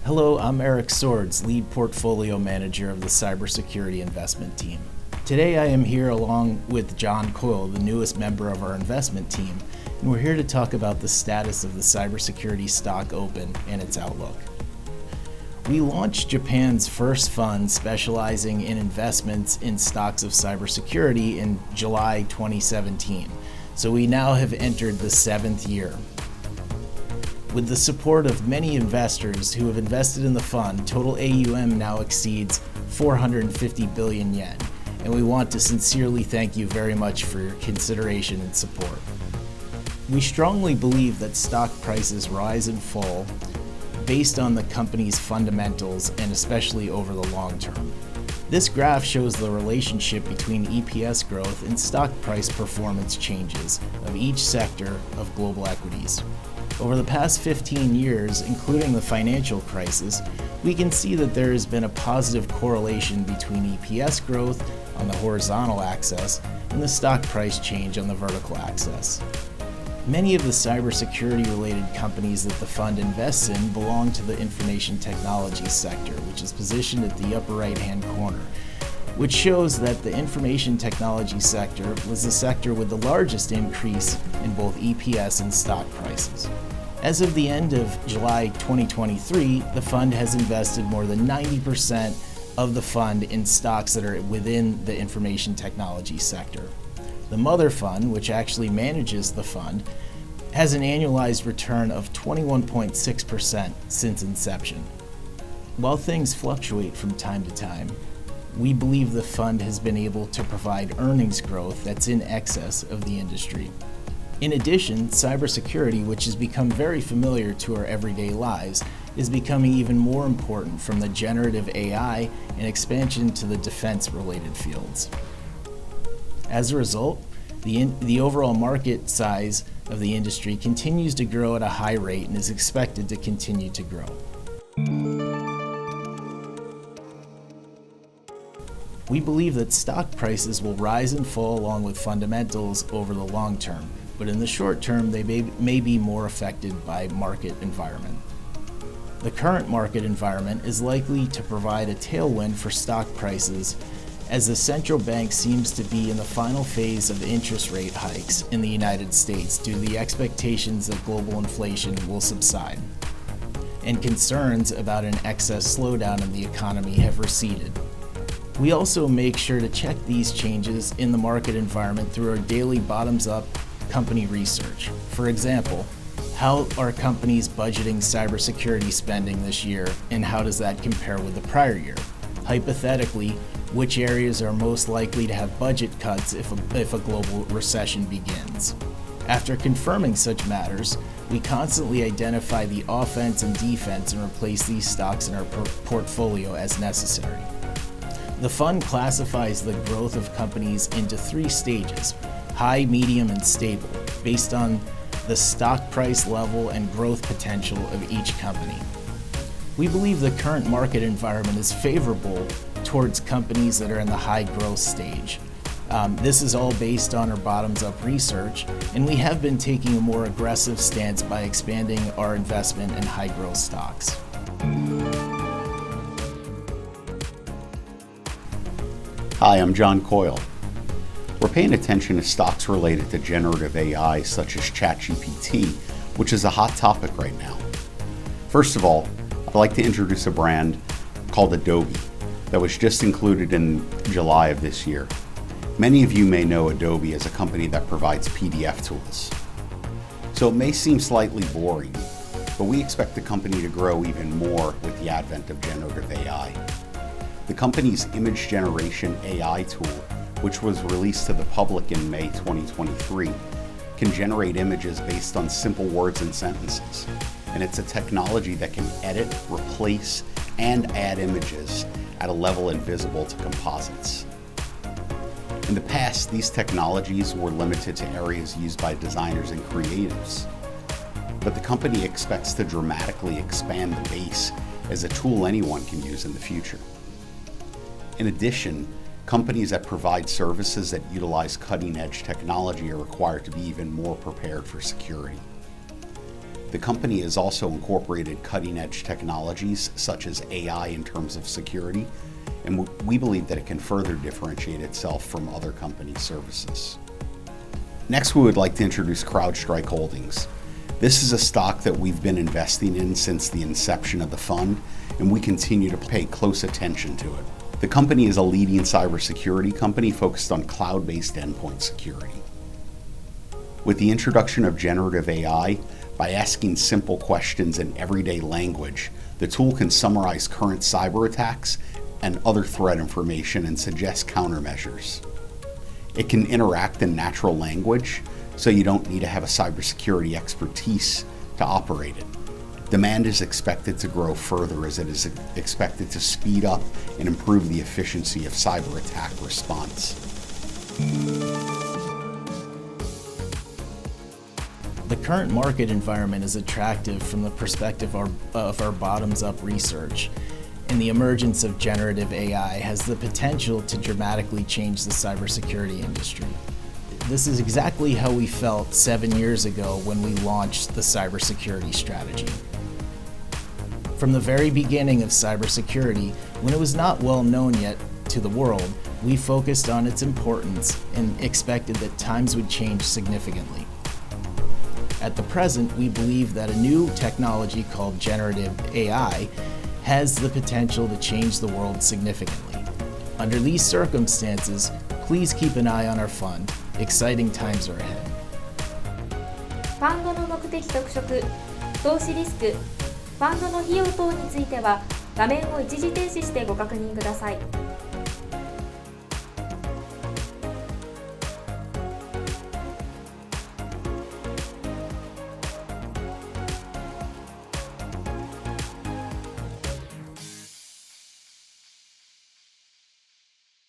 Hello, I'm Eric Swords, lead portfolio manager of the cybersecurity investment team. Today I am here along with John Coyle, the newest member of our investment team, and we're here to talk about the status of the cybersecurity stock open and its outlook. We launched Japan's first fund specializing in investments in stocks of cybersecurity in July 2017, so we now have entered the 7th year. With the support of many investors who have invested in the fund, total AUM now exceeds 450 billion yen, and we want to sincerely thank you very much for your consideration and support. We strongly believe that stock prices rise and fall based on the company's fundamentals and especially over the long term. This graph shows the relationship between EPS growth and stock price performance changes of each sector of global equities. Over the past 15 years, including the financial crisis, we can see that there has been a positive correlation between EPS growth on the horizontal axis and the stock price change on the vertical axis. Many of the cybersecurity-related companies that the fund invests in belong to the information technology sector, which is positioned at the upper right-hand corner, which shows that the information technology sector was the sector with the largest increase in both EPS and stock prices. As of the end of July 2023, the fund has invested more than 90% of the fund in stocks that are within the information technology sector. The mother fund, which actually manages the fund, has an annualized return of 21.6% since inception. While things fluctuate from time to time, we believe the fund has been able to provide earnings growth that's in excess of the industry. In addition, cybersecurity, which has become very familiar to our everyday lives, is becoming even more important from the generative AI and expansion to the defense-related fields. As a result, the overall market size of the industry continues to grow at a high rate and is expected to continue to grow. We believe that stock prices will rise and fall along with fundamentals over the long term, but in the short term they may be more affected by market environment. The current market environment is likely to provide a tailwind for stock prices as the central bank seems to be in the final phase of interest rate hikes in the United States due to the expectations that global inflation will subside, and concerns about an excess slowdown in the economy have receded. We also make sure to check these changes in the market environment through our daily bottoms-up company research. For example, how are companies budgeting cybersecurity spending this year, and how does that compare with the prior year? Hypothetically, which areas are most likely to have budget cuts if a global recession begins? After confirming such matters, we constantly identify the offense and defense and replace these stocks in our portfolio as necessary. The fund classifies the growth of companies into 3 stages: high, medium, and stable, based on the stock price level and growth potential of each company. We believe the current market environment is favorable towards companies that are in the high growth stage. This is all based on our bottoms-up research, and we have been taking a more aggressive stance by expanding our investment in high growth stocks. Hi, I'm John Coyle. We're paying attention to stocks related to generative AI such as ChatGPT, which is a hot topic right now. First of all, I'd like to introduce a brand called Adobe that was just included in July of this year. Many of you may know Adobe as a company that provides PDF tools. So it may seem slightly boring, but we expect the company to grow even more with the advent of generative AI. The company's image generation AI tool, which was released to the public in May 2023, can generate images based on simple words and sentences. And it's a technology that can edit, replace, and add images at a level invisible to composites. In the past, these technologies were limited to areas used by designers and creatives, but the company expects to dramatically expand the base as a tool anyone can use in the future. In addition, companies that provide services that utilize cutting-edge technology are required to be even more prepared for security. The company has also incorporated cutting-edge technologies such as AI in terms of security, and we believe that it can further differentiate itself from other company services. Next, we would like to introduce CrowdStrike Holdings. This is a stock that we've been investing in since the inception of the fund, and we continue to pay close attention to it. The company is a leading cybersecurity company focused on cloud-based endpoint security. With the introduction of generative AI, by asking simple questions in everyday language, the tool can summarize current cyber attacks and other threat information and suggest countermeasures. It can interact in natural language, so you don't need to have a cybersecurity expertise to operate it. Demand is expected to grow further as it is expected to speed up and improve the efficiency of cyber attack response. The current market environment is attractive from the perspective of our bottoms-up research, and the emergence of generative AI has the potential to dramatically change the cybersecurity industry. This is exactly how we felt 7 years ago when we launched the cybersecurity strategy. From the very beginning of cybersecurity, when it was not well known yet to the world, we focused on its importance and expected that times would change significantly. At the present, we believe that a new technology called generative AI has the potential to change the world significantly. Under these circumstances, please keep an eye on our fund. Exciting times are ahead. ファンドの目的特色、投資リスク、ファンドの費用等については画面を一時停止してご確認ください。